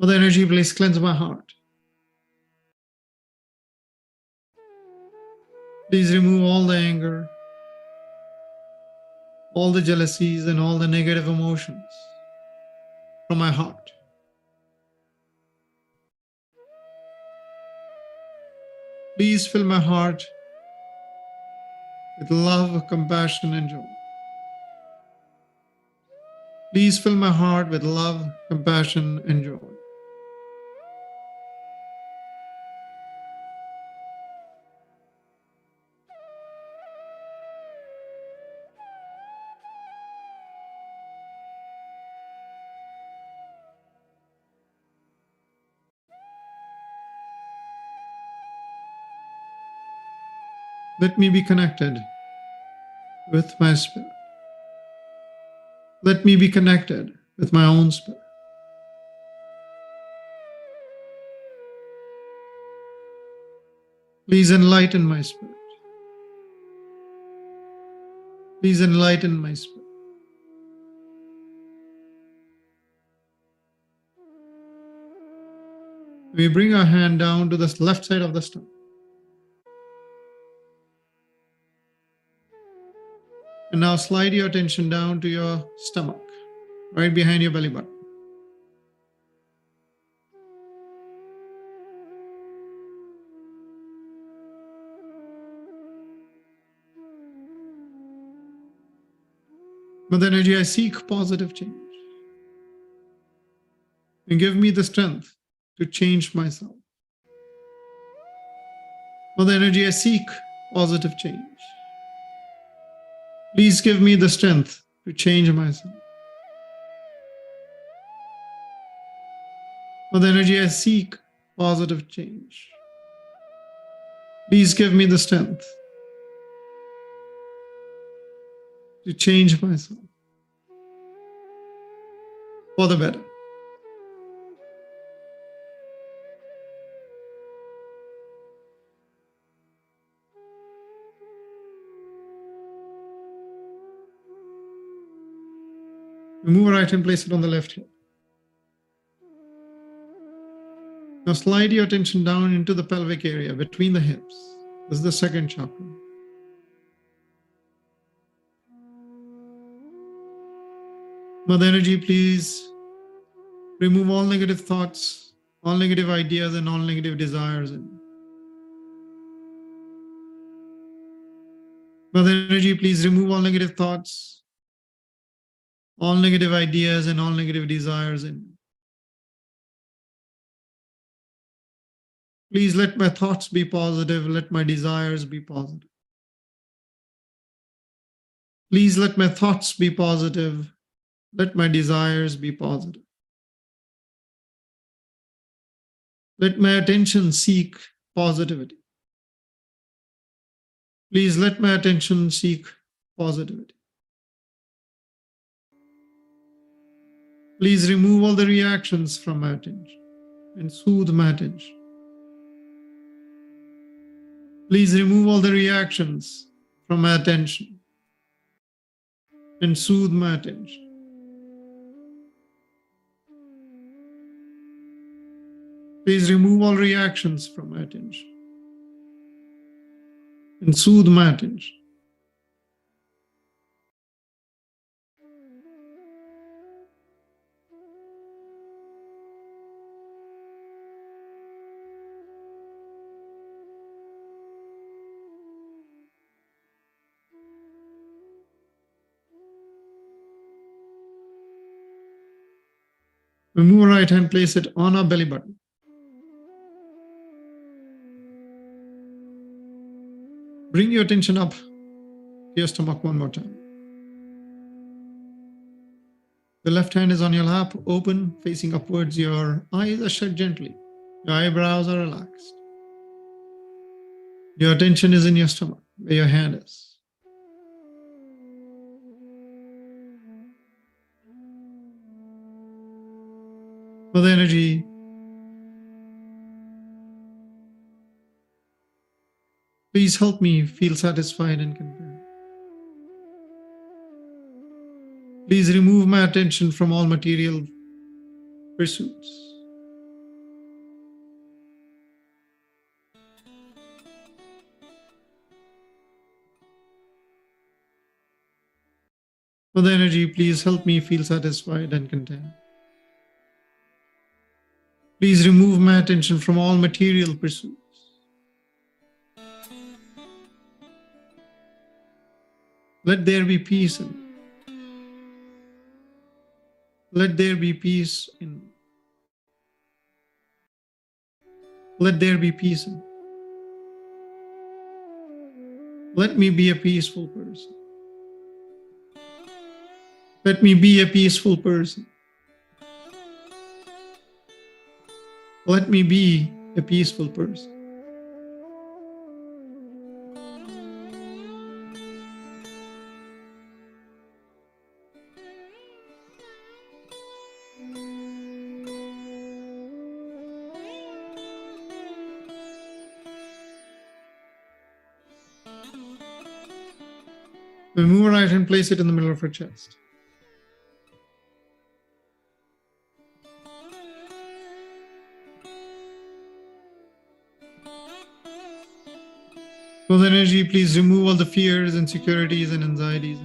Mother Energy, please cleanse my heart. Please remove all the anger, all the jealousies, and all the negative emotions from my heart. Please fill my heart with love, compassion, and joy. Please fill my heart with love, compassion, and joy. Let me be connected with my spirit. Let me be connected with my own spirit. Please enlighten my spirit. Please enlighten my spirit. We bring our hand down to the left side of the stomach. And now slide your attention down to your stomach, right behind your belly button. Mother Energy, I seek positive change. And give me the strength to change myself. Mother Energy, I seek positive change. Please give me the strength to change myself. Mother Energy, I seek positive change. Please give me the strength to change myself for the better. Remove a right hand, place it on the left hip. Now slide your attention down into the pelvic area between the hips. This is the second chakra. Mother Energy, please remove all negative thoughts, all negative ideas, and all negative desires. Mother Energy, please remove all negative thoughts, all negative ideas, and all negative desires. Please let my thoughts be positive, let my desires be positive. Please let my thoughts be positive, let my desires be positive. Let my attention seek positivity. Please let my attention seek positivity. Please remove all the reactions from my attention and soothe my attention. Please remove all the reactions from my attention and soothe my attention. Please remove all reactions from my attention and soothe my attention. Remove our right hand, place it on our belly button. Bring your attention up to your stomach one more time. The left hand is on your lap, open, facing upwards. Your eyes are shut gently. Your eyebrows are relaxed. Your attention is in your stomach, where your hand is. Mother Energy, please help me feel satisfied and content. Please remove my attention from all material pursuits. Mother Energy, please help me feel satisfied and content. Please remove my attention from all material pursuits. Let there be peace in me. Let there be peace in me. Let there be peace in me. Let me be a peaceful person. Let me be a peaceful person. Let me be a peaceful person. Remove our right hand, place it in the middle of her chest. Mother Energy, please remove all the fears, insecurities, and anxieties.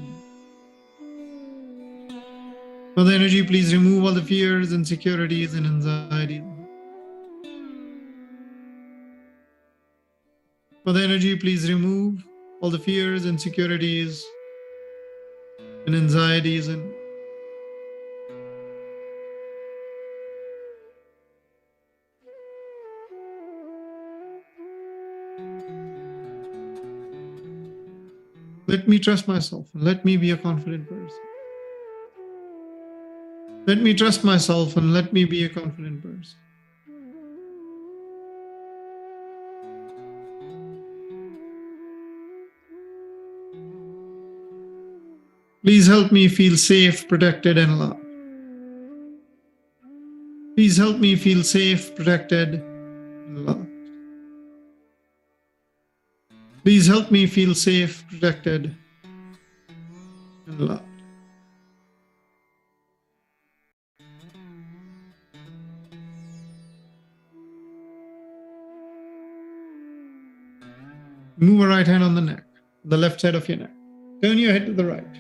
Mother Energy, please remove all the fears, insecurities, and anxieties. Mother Energy, please remove all the fears, insecurities, and anxieties in. Let me trust myself. Let me be a confident person. Let me trust myself and let me be a confident person. Please help me feel safe, protected, and loved. Please help me feel safe, protected, and loved. Please help me feel safe, protected, and loved. Move a right hand on the neck, the left side of your neck. Turn your head to the right,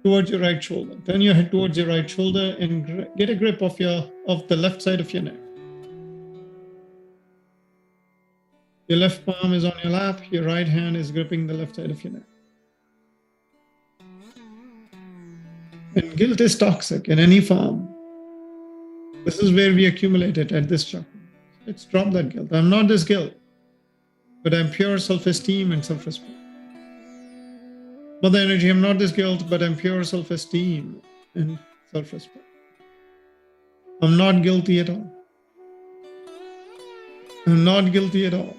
towards your right shoulder. Turn your head towards your right shoulder and get a grip of the left side of your neck. Your left palm is on your lap. Your right hand is gripping the left side of your neck. And guilt is toxic in any form. This is where we accumulate it at this chakra. Let's drop that guilt. I'm not this guilt, but I'm pure self-esteem and self-respect. Mother energy, I'm not this guilt, but I'm pure self-esteem and self-respect. I'm not guilty at all. I'm not guilty at all.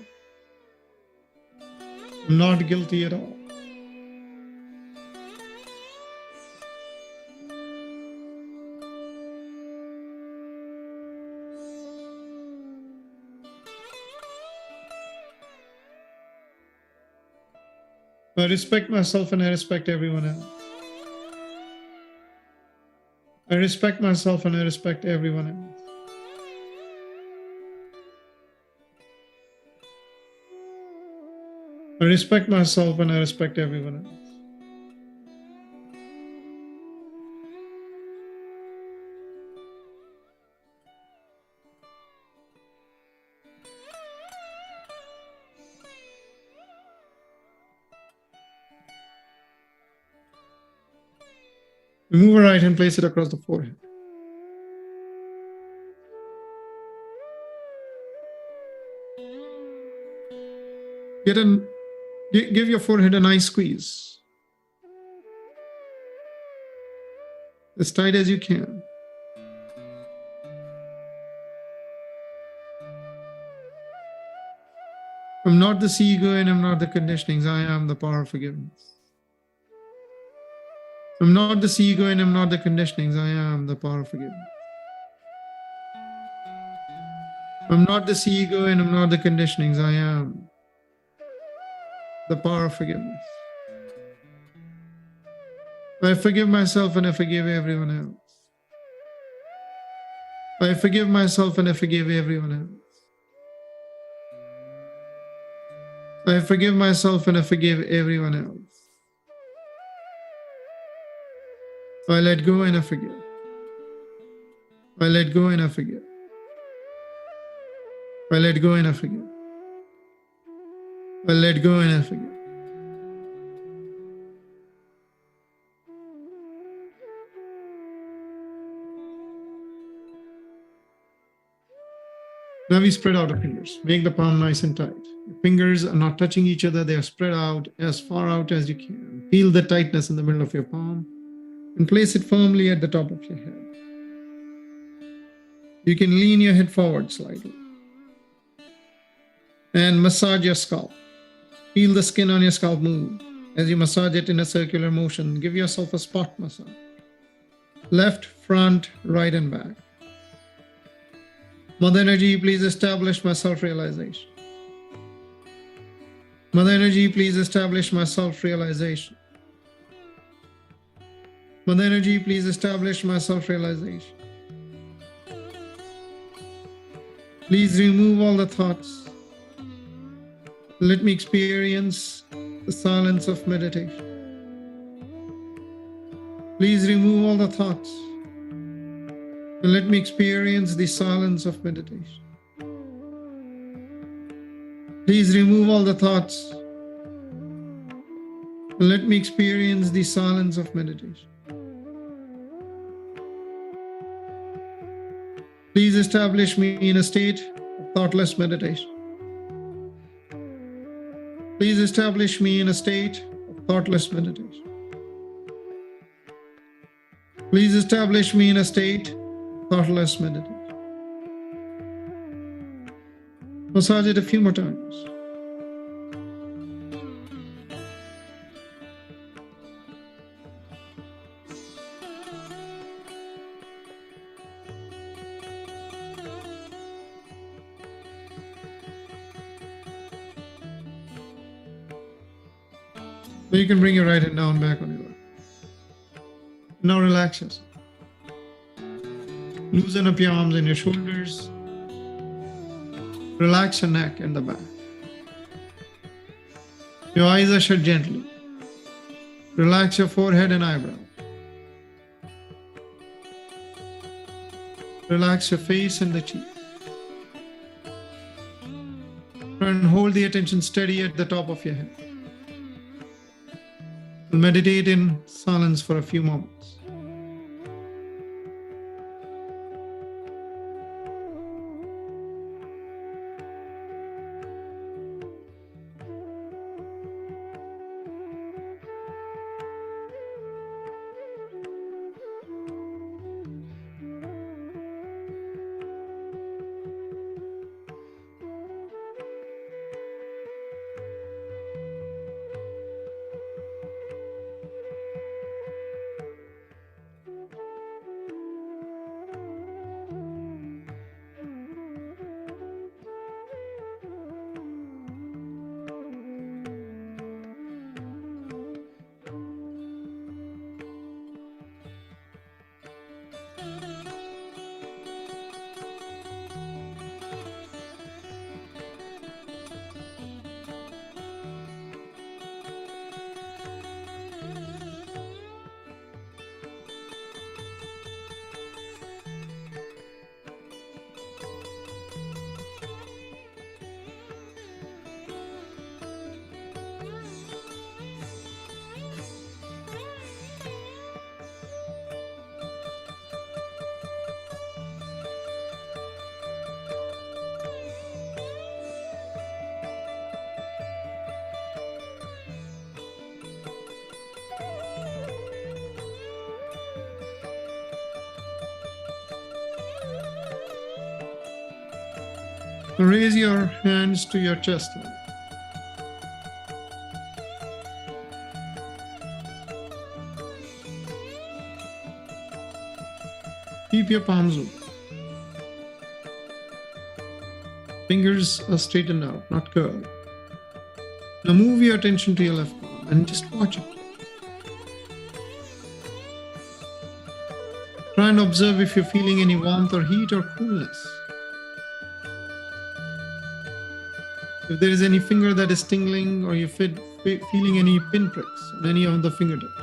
I'm not guilty at all. I respect myself and I respect everyone else. I respect myself and I respect everyone else. I respect myself and I respect everyone else. Move a right hand, place it across the forehead. Give your forehead a nice squeeze. As tight as you can. I'm not this ego and I'm not the conditionings. I am the power of forgiveness. I'm not this ego and I'm not the conditionings. I am the power of forgiveness. I'm not this ego and I'm not the conditionings. I am the power of forgiveness. I forgive myself and I forgive everyone else. I forgive myself and I forgive everyone else. I forgive myself and I forgive everyone else. I let go and I forgive. I let go and I forgive. I let go and I forgive. I let go and I forgive. Now we spread out our fingers. Make the palm nice and tight. Your fingers are not touching each other. They are spread out as far out as you can. Feel the tightness in the middle of your palm and place it firmly at the top of your head. You can lean your head forward slightly and massage your scalp. Feel the skin on your scalp move. As you massage it in a circular motion, give yourself a spot massage. Left, front, right, and back. Mother Energy, please establish my self-realization. Mother Energy, please establish my self-realization. Mother Energy, please establish my self-realization. Please remove all the thoughts. Let me experience the silence of meditation. Please remove all the thoughts. And let me experience the silence of meditation. Please remove all the thoughts. And let me experience the silence of meditation. Please establish me in a state of thoughtless meditation. Please establish me in a state of thoughtless meditation. Please establish me in a state of thoughtless meditation. Massage it a few more times. So you can bring your right hand down back on your lap. Now relax yourself. Loosen up your arms and your shoulders. Relax your neck and the back. Your eyes are shut gently. Relax your forehead and eyebrows. Relax your face and the cheek. And hold the attention steady at the top of your head. Meditate in silence for a few moments. Raise your hands to your chest line. Keep your palms open. Fingers are straightened out, not curled. Now move your attention to your left palm and just watch it. Try and observe if you're feeling any warmth or heat or coolness. If there is any finger that is tingling or you're feeling any pinpricks on any of the fingertips.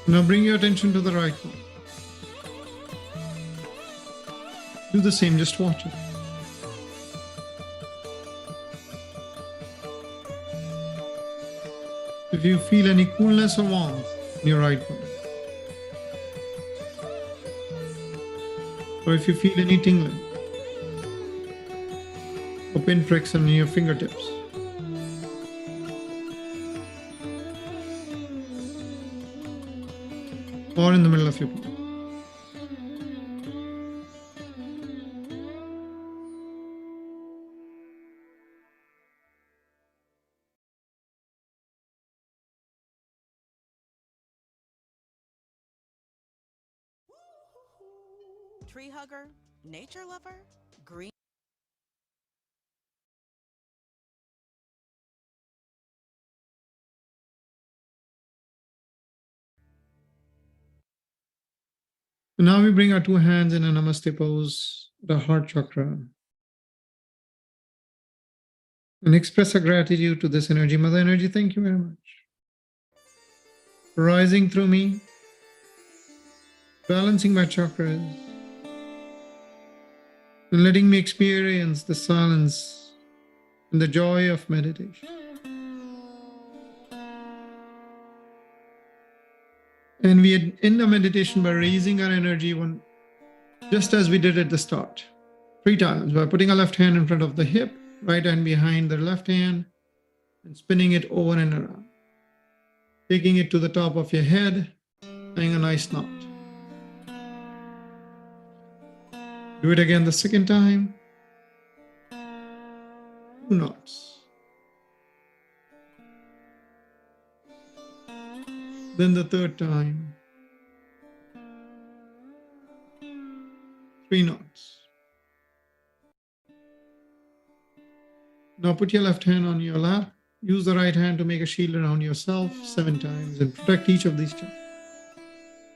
Now bring your attention to the right one. Do the same, just watch it. If you feel any coolness or warmth in your right one, or if you feel any tingling or pinpricks on your fingertips, or in the middle of your palm. Tree hugger, nature lover, green. And now we bring our two hands in a namaste pose, the heart chakra, and express our gratitude to this energy. Mother Energy, thank you very much for rising through me, balancing my chakras, and letting me experience the silence and the joy of meditation. And we end the meditation by raising our energy just as we did at the start, 3 times, by putting our left hand in front of the hip, right hand behind the left hand, and spinning it over and around. Taking it to the top of your head, tying a nice knot. Do it again the second time. 2 knots. Then the third time. 3 knots. Now put your left hand on your lap. Use the right hand to make a shield around yourself 7 times and protect each of these chakras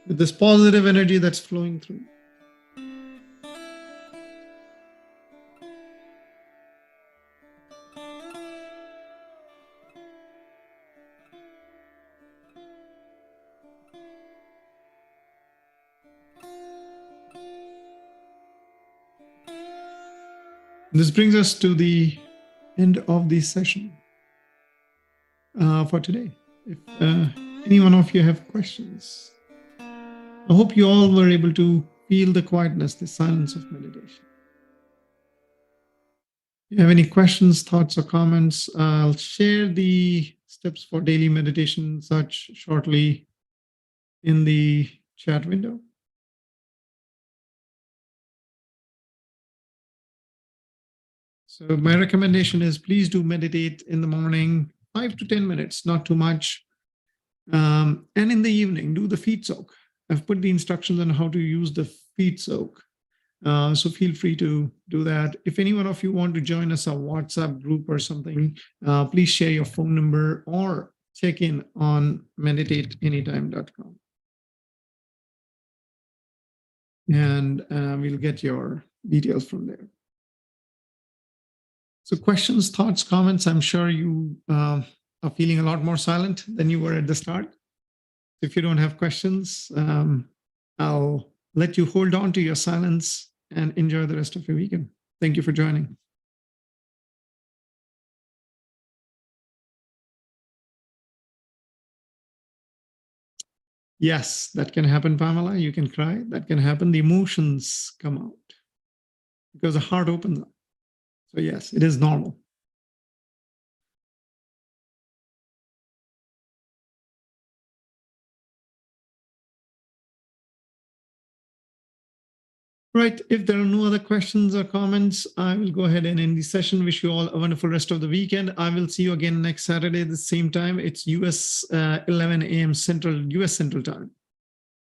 with this positive energy that's flowing through. This brings us to the end of the session for today. If any one of you have questions, I hope you all were able to feel the quietness, the silence of meditation. If you have any questions, thoughts, or comments, I'll share the steps for daily meditation such shortly in the chat window. So my recommendation is please do meditate in the morning, 5 to 10 minutes, not too much. And in the evening, do the feet soak. I've put the instructions on how to use the feet soak. So feel free to do that. If any one of you want to join us, a WhatsApp group or something, please share your phone number or check in on meditateanytime.com. And we'll get your details from there. So questions, thoughts, comments, I'm sure you are feeling a lot more silent than you were at the start. If you don't have questions, I'll let you hold on to your silence and enjoy the rest of your weekend. Thank you for joining. Yes, that can happen, Pamela. You can cry. That can happen. The emotions come out because the heart opens up. So yes, it is normal. Right. If there are no other questions or comments, I will go ahead and end the session. Wish you all a wonderful rest of the weekend. I will see you again next Saturday at the same time. It's US 11 a.m. US Central Time.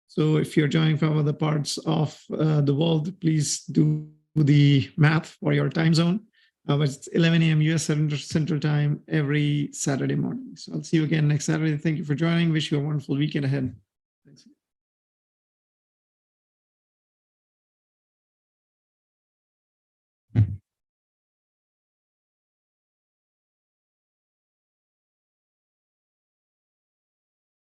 So if you're joining from other parts of the world, please do the math for your time zone. But it's 11 a.m. US Central Time every Saturday morning. So I'll see you again next Saturday. Thank you for joining. Wish you a wonderful weekend ahead.